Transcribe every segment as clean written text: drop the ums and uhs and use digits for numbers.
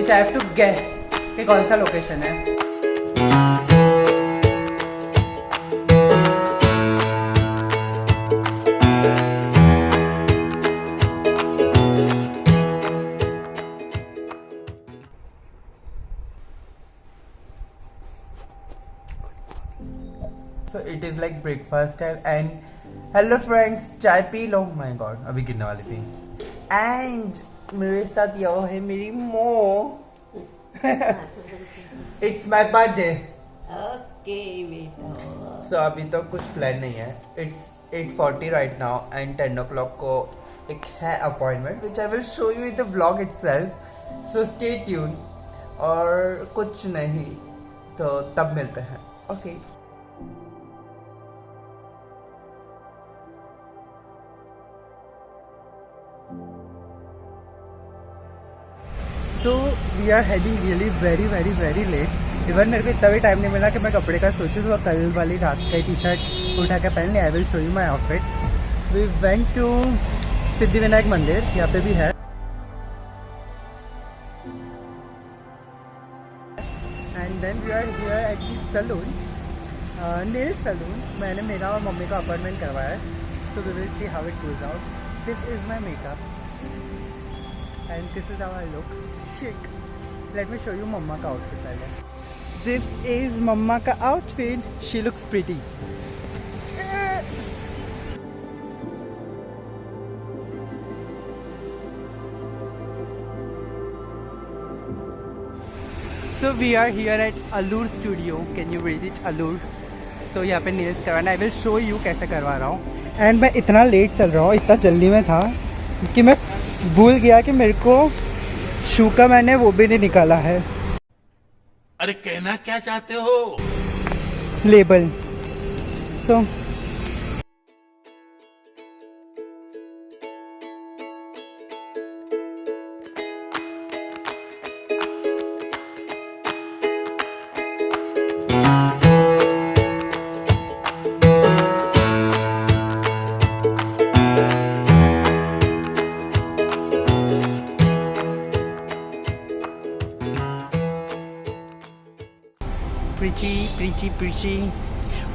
Which I have to guess कि कौन सा लोकेशन है। So it is like breakfast time and hello friends, चाय पी लो। माय गॉड अभी गिरने वाली थी। एंड मेरे साथ ये है मेरी मो। It's my birthday. ओके बेटा। सो अभी तो कुछ प्लान नहीं है। It's 8:40 right now and 10 o'clock को एक है appointment which I will show you in the vlog itself. So stay tune. और कुछ नहीं तो तब मिलते हैं। Okay so we are heading really very late. Even मेरे को इतना भी टाइम नहीं मिला कि मैं कपड़े का सोचूँ। तो कल वाली रात का टी शर्ट उठा के पहन लिया। I will show you my outfit. We went to Siddhivinayak Mandir, यहाँ पे भी है। And then we are here at the salon, nail salon. मैंने मेरा और मम्मी का अपॉइंटमेंट करवाया है। So we will see how it goes out. This is my makeup and this is how I look. Chic. Let me show you मम्मा का outfit पहले। This is मम्मा का outfit. She looks pretty. So we are here at Allure Studio. Can you read it? Allure. So यहाँ पे nails करवाना। I will show you कैसे करवा रहा हूँ। And मैं इतना लेट चल रहा हूँ, इतना जल्दी में था कि मैं भूल गया कि मेरे को शू का मैंने वो भी नहीं निकाला है, अरे कहना क्या चाहते हो? Label. So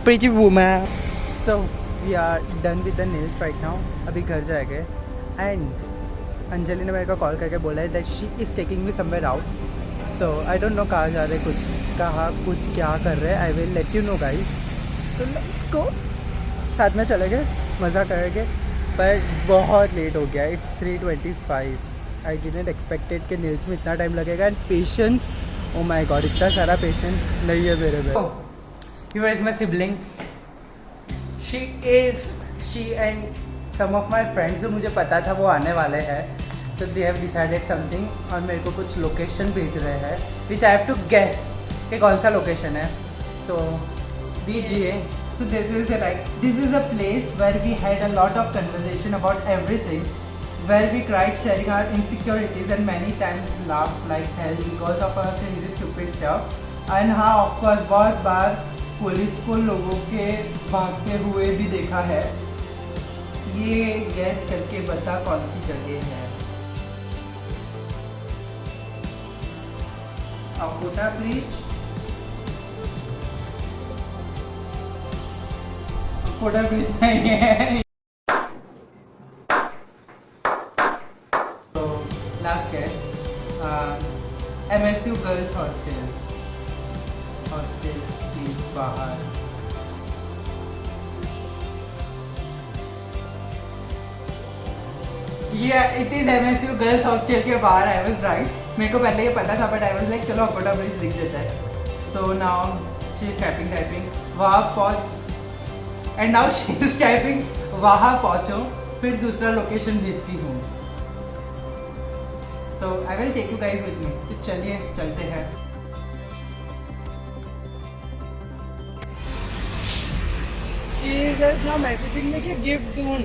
pretty woman. So we are done with the nails right now. अभी घर जाएंगे and अंजलि ने मेरे को कॉल करके बोला है that she is taking me somewhere out. So I don't know कहाँ जा रहे, कुछ क्या कर रहे हैं। I will let you know guys. So let's go. साथ में चले गए, मज़ा करेंगे। पर बहुत लेट हो गया। It's 3:25. I didn't expected कि nails में इतना टाइम लगेगा and patience. Oh my god, इतना सारा पेशेंस नहीं है मेरे में। Here is my sibling. She and some of my friends जो मुझे पता था वो आने वाले हैं। So they have decided something और मेरे को कुछ लोकेशन भेज रहे हैं which I have to guess कि कौन सा लोकेशन है। So दीजिए। So this is a place where we had a lot of conversation about everything. Where we cried sharing our insecurities and many times laughed like hell because of our crazy stupid stuff. And हाँ of course बहुत बार police को लोगों के भागते हुए भी देखा है। ये गैस करके बता कौन सी जगह है। अकोटा ब्रिज। अकोटा ब्रिज नहीं है। Last guess, MSU girls hostel के बाहर। Yeah, it is MSU girls hostel के बाहर। I was right. मेरे को पहले ये पता था but I was like चलो अकोटा ब्रिज दिख देता है। So now she is typing वहाँ पहुँच and now she is typing वहाँ पहुँचो फिर दूसरा लोकेशन भेजती हूँ। So I will take you guys with me. तो चलिए चलते हैं। She is just now messaging me कि gift दूँ।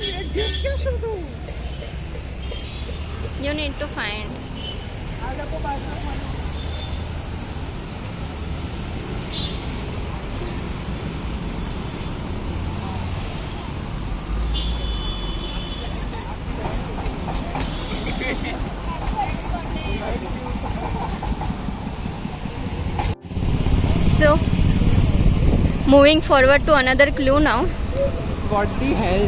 ये gift कैसे दूँ? You need to find. आज आपको बात करना। So, moving forward to another clue now. What the hell?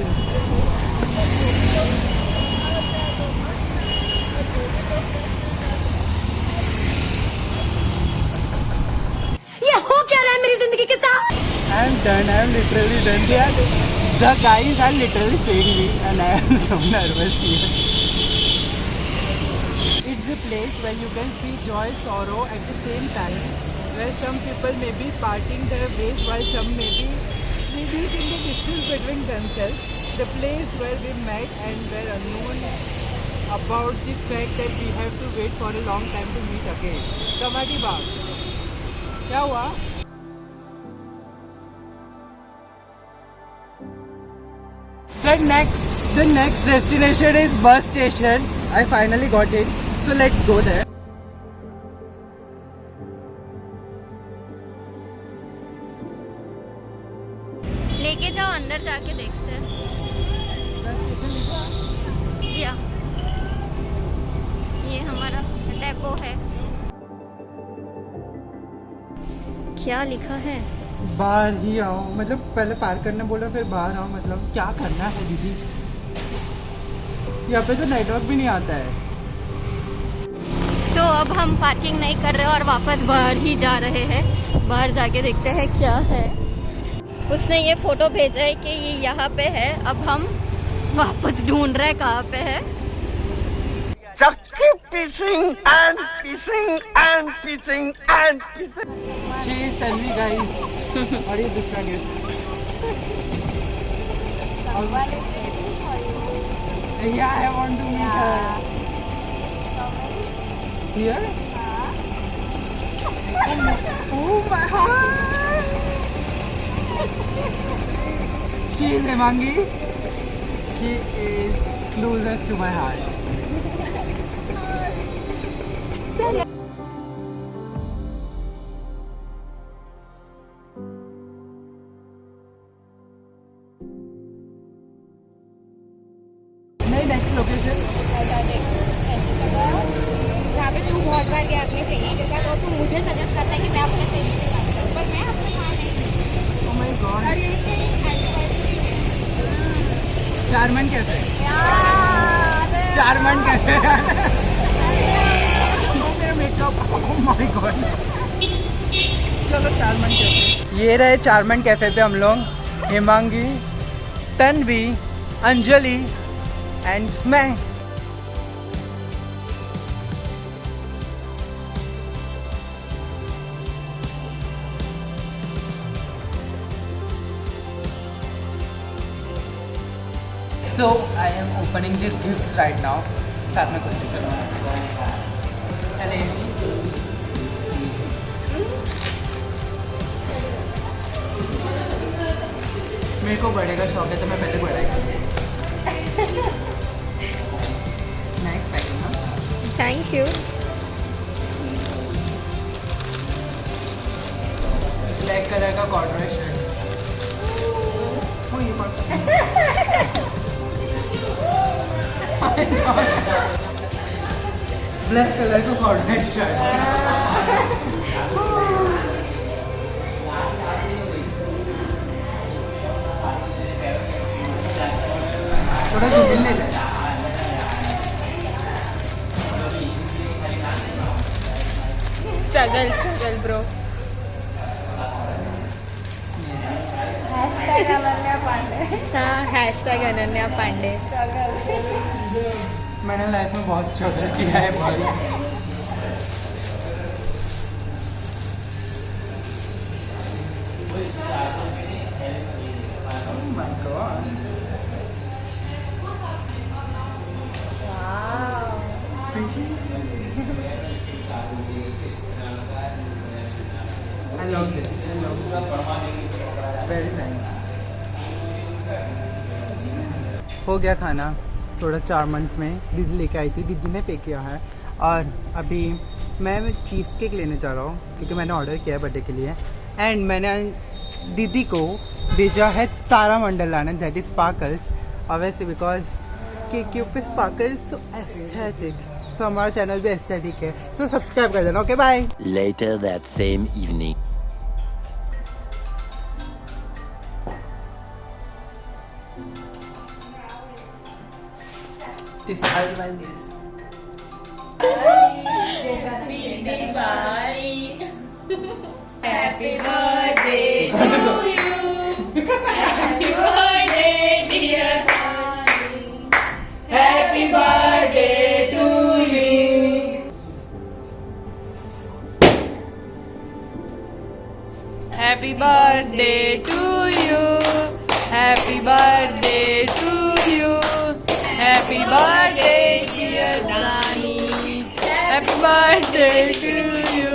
ये हो क्या रहा है मेरी जिंदगी के साथ? I am done. I am literally done. The guys are literally saying me, and I am so nervous here. It's a place where you can see joy, sorrow at the same time. Where some people may be parting their ways, while some may be reducing the distance between themselves. The place where we met and were unknown about the fact that we have to wait for a long time to meet again. Samadhi Bagh. क्या हुआ? The next destination is bus station. I finally got it. So let's go there. लेके जाओ, अंदर जाके देखते हैं. या ये हमारा डेपो है. क्या लिखा है? बाहर ही आओ, मतलब पहले पार करने बोला फिर बाहर आओ, मतलब क्या करना है दीदी? यहाँ पे तो नेटवर्क भी नहीं आता है. तो अब हम पार्किंग नहीं कर रहे और वापस बाहर ही जा रहे हैं. बाहर जाके देखते हैं क्या है. उसने ये फोटो भेजा है कि ये यहाँ पे है. अब हम वापस ढूंढ रहे हैं कहाँ पे है. Just keep pissing and pissing and pissing and pissing. She is Tanvi guys. और ये दूसरा gift. Yeah, I want to meet her. Here? Oh my God! She is Hemangi. She is closest to my heart. Next location. जहाँ पे तू बहुत बार गया अपने friend के साथ और तू मुझे सजेस्ट करता है कि मैं अपने फ्रेंड के साथ जाऊँ, पर मैं अपने वहाँ नहीं गई. Oh my God. और यही कहीं चारमन कैफे. चारमन कैफे. मेरा मेकअप. Oh my God. चलो चारमन कैफे. ये रहे चारमन कैफे पे हम लोग. हेमांगी, तन्वी, अंजलि एंड मैं. So I am opening these gifts right now. साथ में कुछ चलो. अरे मेरे को बड़े का शौक है तो मैं पहले बड़ा ही करूँगी. नाइस पैकिंग ना. Thank you. ब्लैक कलर का कॉर्डराइट शर्ट. ये ब्लैक कलर का कॉर्डराइट शर्ट. थोड़ा झूल ले ले. Struggle bro. अनन्या पांडे. हाँ, हैशटैग अनन्या पांडे. मैंने लाइफ में बहुत स्ट्रगल किया है भाई. Oh my God. Pretty. I love this. I love. Very nice. हो गया खाना. थोड़ा 4 मंथ में दीदी लेके आई थी, दीदी ने पे किया है. और अभी मैं चीज़ केक लेने जा रहा हूँ क्योंकि मैंने ऑर्डर किया है बर्थडे के लिए. एंड मैंने दीदी को भेजा है तारा मंडल लाने, that is sparkles. Obviously because cake के ऊपर स्पार्कल्स सो एस्थेटिक. सो हमारा चैनल भी एस्थेटिक है, सो सब्सक्राइब कर देना. Okay bye. Later that same evening. These are my nails. Happy birthday to you. Happy birthday, dear darling. Happy birthday to you. Happy birthday to you. Happy birthday to you. Happy birthday, dear Nani. Happy birthday to you.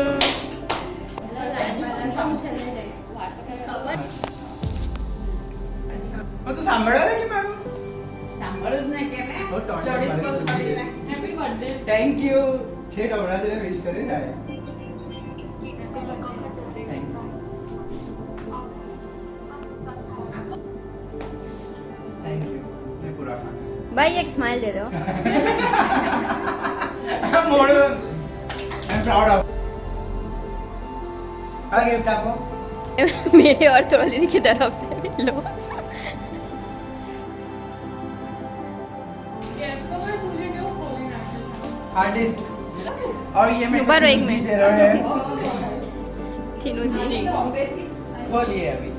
मग तू सांभाळायला की madam सांभाळूच नाही के मैं हो, tone लड़ीज को सांभाळायला तुम्हारी तुझी. Happy birthday. थैंक यू छे डोरा तेरे विश करे जाए थैंक यू मैं पूरा खाना भाई एक स्माइल दे दो. मोड़ आई एम प्राउड ऑफ आ गिफ्ट आपको मेरे और ट्रॉली की तरफ से लो. आर्टिस्ट और ये मैं दोबारा एक में. दे रहा है चीनू जी. बोलिए अभी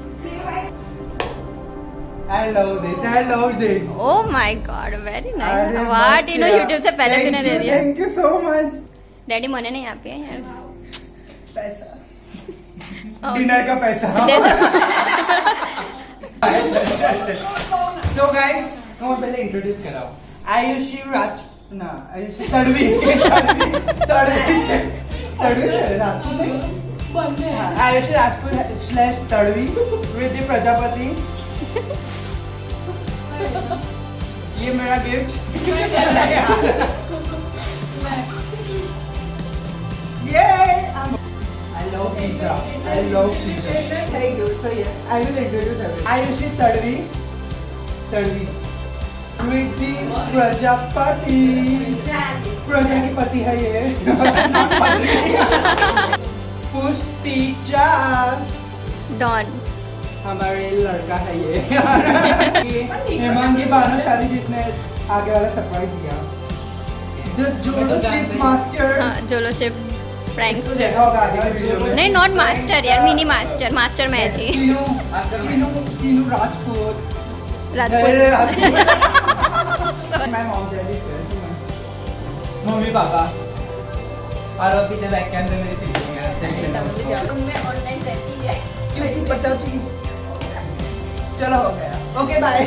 I love this Oh my God, very nice. वाह टीनू YouTube से पहले तूने दे दिया. Thank you so much daddy मने नहीं आप यार. पैसा Oh. डिनर का पैसा दे दो. तो गाइस मैं पहले इंट्रोड्यूस कराओ आयुषी राज ना आयुषी तड़वी राजपूत आयुषी राजपूत स्लैश तड़वी रिद्धि प्रजापति ये मेरा गिफ्ट ये I love pizza. Thank you. So yes, I will introduce everyone. Ayushi Tadvi. Riddhi Prajapati. प्रजा की पति है ये. पुष्टि चा. डॉन. हमारे लड़का है ये. हेमांगी भानुशाली जिसने आगे वाला सरप्राइज दिया. The Jolo Chip Master. हाँ जोलो शिप प्रैंक. इसको देखा होगा आगे के वीडियो में. नहीं नॉट मास्टर यार मिनी मास्टर. मास्टर मैं थी. तीनू Rajput. Rajput. Sorry. My mom daddy sir. Mummy papa और अब पीछे व्याख्यान में मेरी सिबलिंग है. में ऑनलाइन रहती है. चूची पचाची. चलो हो गया. Okay bye.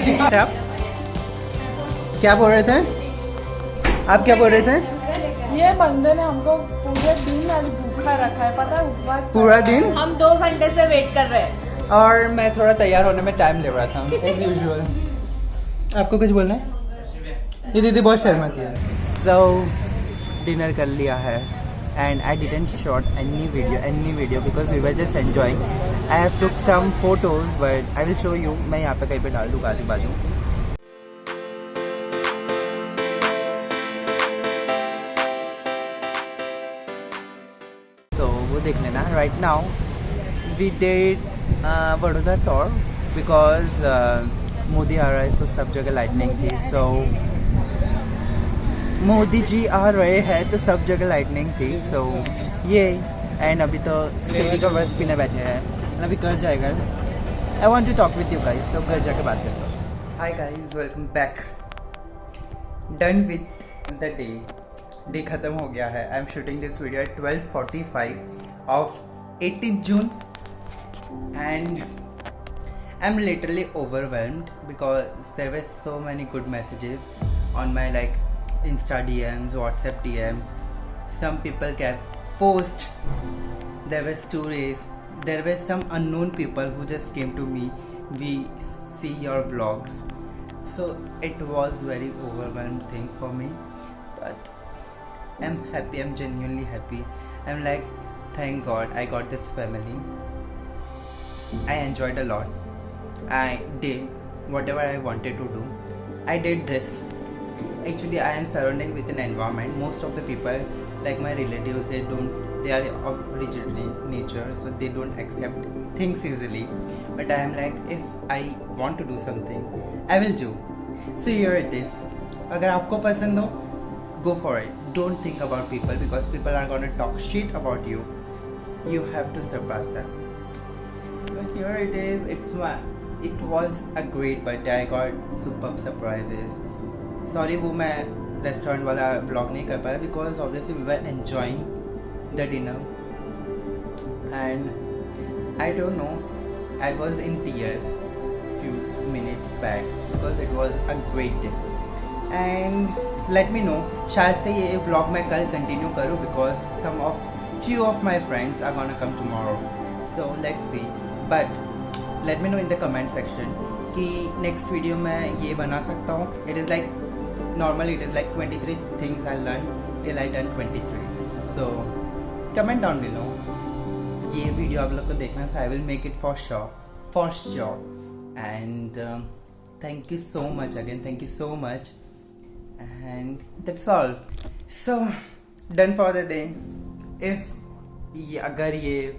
क्या बोल रहे थे आप? क्या बोल रहे थे? ये बंदे ने हमको पूरे दिन आज भूखा रखा है, पता है, उपवास कर पूरा रखा है। दिन? हम 2 घंटे से वेट कर रहे हैं। और मैं थोड़ा तैयार होने में टाइम ले रहा था एज यूजुअल. आपको कुछ बोलना है? ये दीदी बहुत शर्माती है. सो डिनर कर लिया है and I didn't shot any video because we were just enjoying. I have took some photos but I will show you. मैं यहाँ पे कहीं पे डाल दूँगा आजू बाजू. So वो देख लेना. Right now we did Vadodara tour because Modi आ रहा है so सब जगह लाइटनिंग थी. So मोदी जी आ रहे हैं तो सब जगह लाइटनिंग थी. So ये एंड अभी तो सिटी का बस पीने बैठे हैं. अभी घर जाएगा. I want to talk with you guys. So घर जाके बात करते हैं. Hi guys, welcome back. Done with the day. Day खत्म हो गया है. I am shooting this video at 12:45 of 18 June and I am literally overwhelmed because there were so many good messages on my like insta DMs, WhatsApp DMs. Some people kept post. There were stories. There were some unknown people who just came to me. We see your vlogs. So it was very overwhelming thing for me. But I'm happy. I'm genuinely happy. I'm like, thank God I got this family. I enjoyed a lot. I did whatever I wanted to do. I did this. Actually, I am surrounded with an environment. Most of the people, like my relatives, they are of rigid nature, so they don't accept things easily. But I am like, if I want to do something, I will do. So here it is. अगर आपको पसंद हो, go for it. Don't think about people because people are gonna talk shit about you. You have to surpass them. So here it is. It was a great birthday. I got superb surprises. Sorry वो मैं restaurant वाला vlog नहीं कर पाया because obviously we were enjoying the dinner and I don't know, I was in tears few minutes back because it was a great day and let me know शायद से ये vlog मैं कल continue करूँ because few of my friends are gonna come tomorrow, so let's see. But let me know in the comment section कि next video में ये बना सकता हूँ. It is like normally it is like 23 things I learned till I done 23. So comment down below. ये video आप लोग को देखना, so I will make it for sure. And thank you so much again. Thank you so much. And that's all. So done for the day. If अगर ये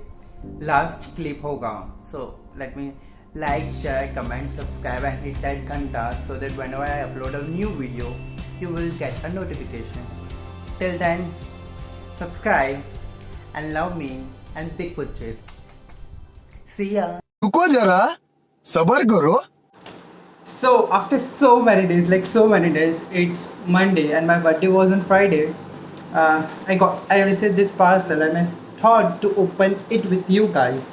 last clip होगा, so let me like, share, comment, subscribe and hit that ghanta so that whenever I upload a new video you will get a notification. Till then, subscribe and love me and big pictures. See ya. रुको जरा, सबर करो. So after so many days, it's Monday and my birthday was on Friday. I received this parcel and I thought to open it with you guys.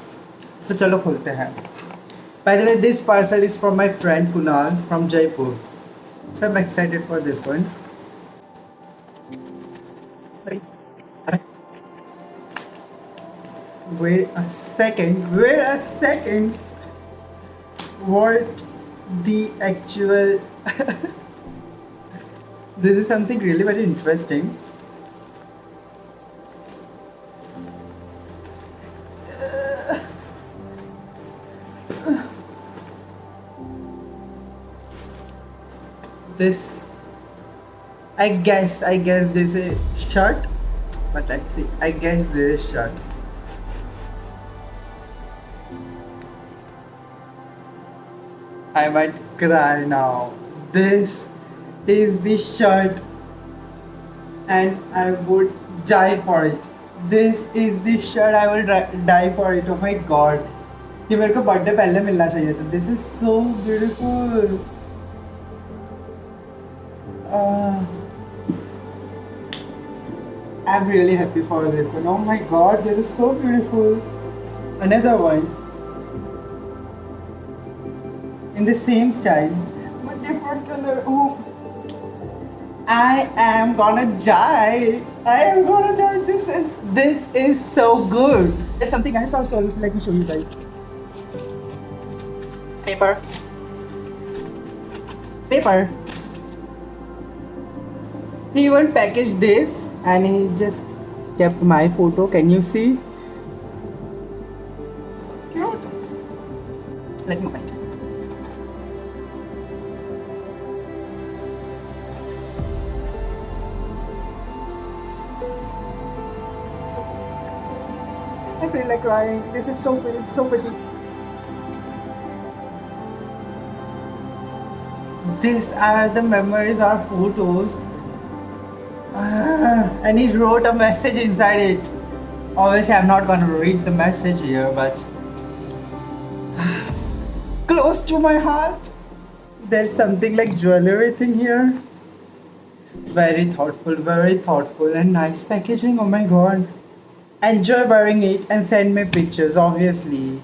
So चलो खोलते हैं. By the way, this parcel is from my friend Kunal from Jaipur. So I'm excited for this one. Wait a second. What the actual... This is something really very interesting. This, I guess this is shirt, but let's see. I guess this is shirt. I might cry now. This is the shirt and I would die for it. This is the shirt, I will die for it. Oh my god, ये मेरे को birthday पहले मिलना चाहिए था. This is so beautiful. I'm really happy for this one. Oh my god, this is so beautiful. Another one in the same style but different color. Oh, I am gonna die. This is so good. There's something else also. Let me show you guys. Paper. He even packaged this and he just kept my photo. Can you see? Cute. Let me open it. I feel like crying. This is so pretty, so pretty. These are the memories or photos. And he wrote a message inside it. Obviously, I'm not gonna read the message here, but close to my heart. There's something like jewelry thing here. Very thoughtful and nice packaging. Oh my god. Enjoy wearing it and send me pictures, obviously.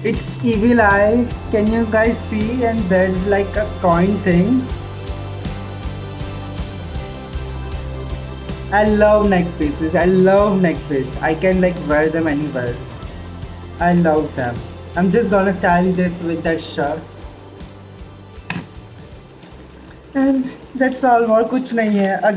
It's Evil Eye. Can you guys see? And there's like a coin thing. I love neck pieces. I can like wear them anywhere. I love them. I'm just gonna style this with that shirt. And that's all. More कुछ नहीं है.